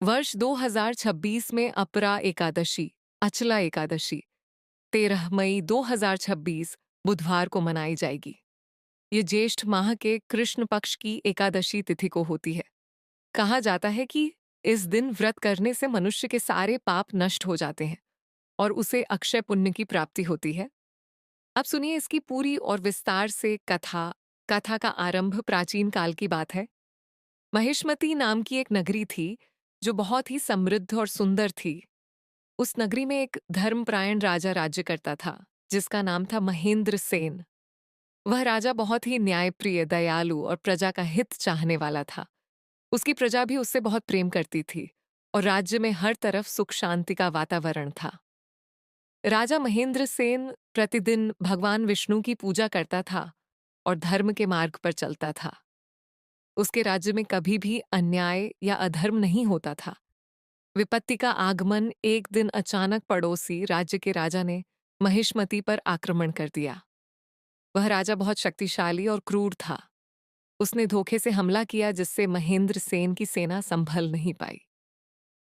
वर्ष 2026 में अपरा एकादशी, अचला एकादशी, 13 मई 2026 बुधवार को मनाई जाएगी। ये ज्येष्ठ माह के कृष्ण पक्ष की एकादशी तिथि को होती है। कहा जाता है कि इस दिन व्रत करने से मनुष्य के सारे पाप नष्ट हो जाते हैं और उसे अक्षय पुण्य की प्राप्ति होती है। अब सुनिए इसकी पूरी और विस्तार से कथा। कथा का आरंभ प्राचीन काल की बात है। महिष्मती नाम की एक नगरी थी जो बहुत ही समृद्ध और सुंदर थी। उस नगरी में एक धर्मपरायण राजा राज्य करता था जिसका नाम था महेंद्र सेन। वह राजा बहुत ही न्यायप्रिय, दयालु और प्रजा का हित चाहने वाला था। उसकी प्रजा भी उससे बहुत प्रेम करती थी और राज्य में हर तरफ सुख शांति का वातावरण था। राजा महेंद्र सेन प्रतिदिन भगवान विष्णु की पूजा करता था और धर्म के मार्ग पर चलता था। उसके राज्य में कभी भी अन्याय या अधर्म नहीं होता था। विपत्ति का आगमन एक दिन अचानक पड़ोसी राज्य के राजा ने महिष्मती पर आक्रमण कर दिया। वह राजा बहुत शक्तिशाली और क्रूर था। उसने धोखे से हमला किया जिससे महेंद्र सेन की सेना संभल नहीं पाई।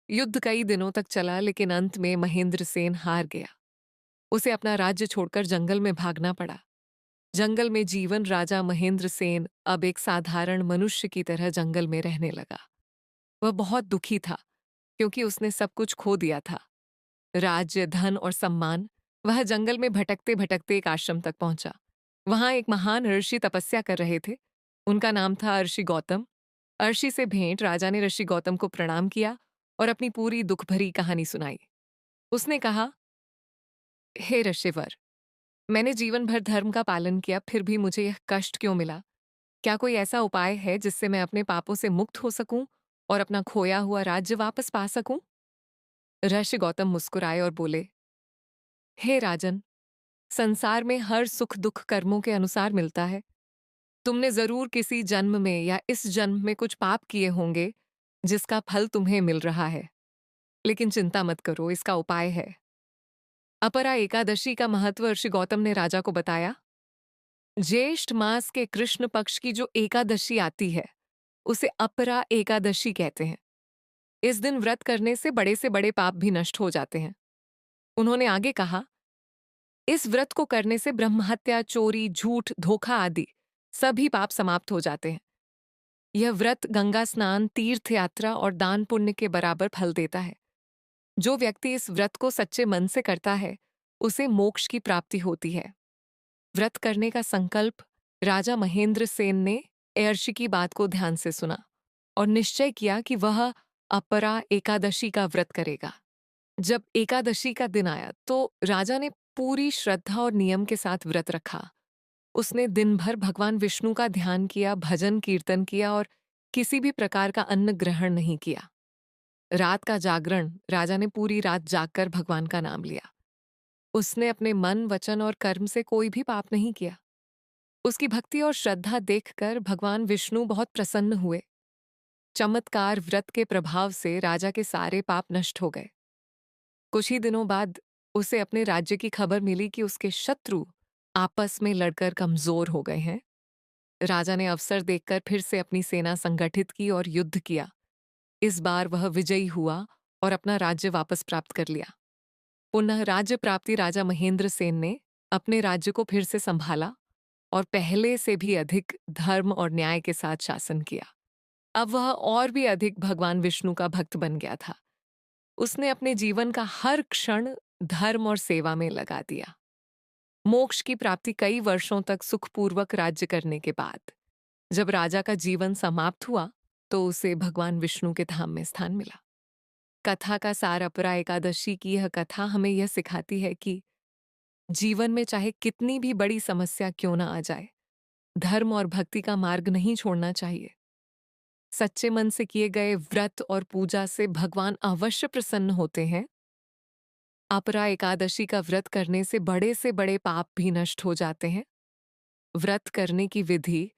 युद्ध कई दिनों तक चला लेकिन अंत में महेंद्र सेन हार गया। उसे अपना राज्य छोड़कर जंगल में भागना पड़ा। जंगल में जीवन राजा महेंद्र सेन अब एक साधारण मनुष्य की तरह जंगल में रहने लगा। वह बहुत दुखी था क्योंकि उसने सब कुछ खो दिया था, राज्य, धन और सम्मान। वह जंगल में भटकते भटकते एक आश्रम तक पहुंचा। वहां एक महान ऋषि तपस्या कर रहे थे। उनका नाम था ऋषि गौतम। ऋषि से भेंट राजा ने ऋषि गौतम को प्रणाम किया और अपनी पूरी दुख भरी कहानी सुनाई। उसने कहा, हे ऋषिवर, मैंने जीवन भर धर्म का पालन किया, फिर भी मुझे यह कष्ट क्यों मिला? क्या कोई ऐसा उपाय है जिससे मैं अपने पापों से मुक्त हो सकूं और अपना खोया हुआ राज्य वापस पा सकूं? ऋषि गौतम मुस्कुराए और बोले, हे राजन, संसार में हर सुख दुख कर्मों के अनुसार मिलता है। तुमने जरूर किसी जन्म में या इस जन्म में कुछ पाप किए होंगे जिसका फल तुम्हें मिल रहा है। लेकिन चिंता मत करो, इसका उपाय है। अपरा एकादशी का महत्व ऋषि गौतम ने राजा को बताया। ज्येष्ठ मास के कृष्ण पक्ष की जो एकादशी आती है उसे अपरा एकादशी कहते हैं। इस दिन व्रत करने से बड़े पाप भी नष्ट हो जाते हैं। उन्होंने आगे कहा, इस व्रत को करने से ब्रह्महत्या, चोरी, झूठ, धोखा आदि सभी पाप समाप्त हो जाते हैं। यह व्रत गंगा स्नान, तीर्थ यात्रा और दान पुण्य के बराबर फल देता है। जो व्यक्ति इस व्रत को सच्चे मन से करता है उसे मोक्ष की प्राप्ति होती है। व्रत करने का संकल्प राजा महेंद्र सेन ने ऋषि की बात को ध्यान से सुना और निश्चय किया कि वह अपरा एकादशी का व्रत करेगा। जब एकादशी का दिन आया तो राजा ने पूरी श्रद्धा और नियम के साथ व्रत रखा। उसने दिन भर भगवान विष्णु का ध्यान किया, भजन कीर्तन किया और किसी भी प्रकार का अन्न ग्रहण नहीं किया। रात का जागरण, राजा ने पूरी रात जागकर भगवान का नाम लिया। उसने अपने मन, वचन और कर्म से कोई भी पाप नहीं किया। उसकी भक्ति और श्रद्धा देखकर भगवान विष्णु बहुत प्रसन्न हुए। चमत्कार व्रत के प्रभाव से राजा के सारे पाप नष्ट हो गए। कुछ ही दिनों बाद उसे अपने राज्य की खबर मिली कि उसके शत्रु आपस में लड़कर कमजोर हो गए हैं। राजा ने अवसर देखकर फिर से अपनी सेना संगठित की और युद्ध किया। इस बार वह विजयी हुआ और अपना राज्य वापस प्राप्त कर लिया। पुनः राज्य प्राप्ति राजा महेंद्र सेन ने अपने राज्य को फिर से संभाला और पहले से भी अधिक धर्म और न्याय के साथ शासन किया। अब वह और भी अधिक भगवान विष्णु का भक्त बन गया था। उसने अपने जीवन का हर क्षण धर्म और सेवा में लगा दिया। मोक्ष की प्राप्ति कई वर्षों तक सुखपूर्वक राज्य करने के बाद जब राजा का जीवन समाप्त हुआ तो उसे भगवान विष्णु के धाम में स्थान मिला। कथा का सार अपरा एकादशी की यह कथा हमें यह सिखाती है कि जीवन में चाहे कितनी भी बड़ी समस्या क्यों ना आ जाए, धर्म और भक्ति का मार्ग नहीं छोड़ना चाहिए। सच्चे मन से किए गए व्रत और पूजा से भगवान अवश्य प्रसन्न होते हैं। अपरा एकादशी का व्रत करने से बड़े पाप भी नष्ट हो जाते हैं। व्रत करने की विधि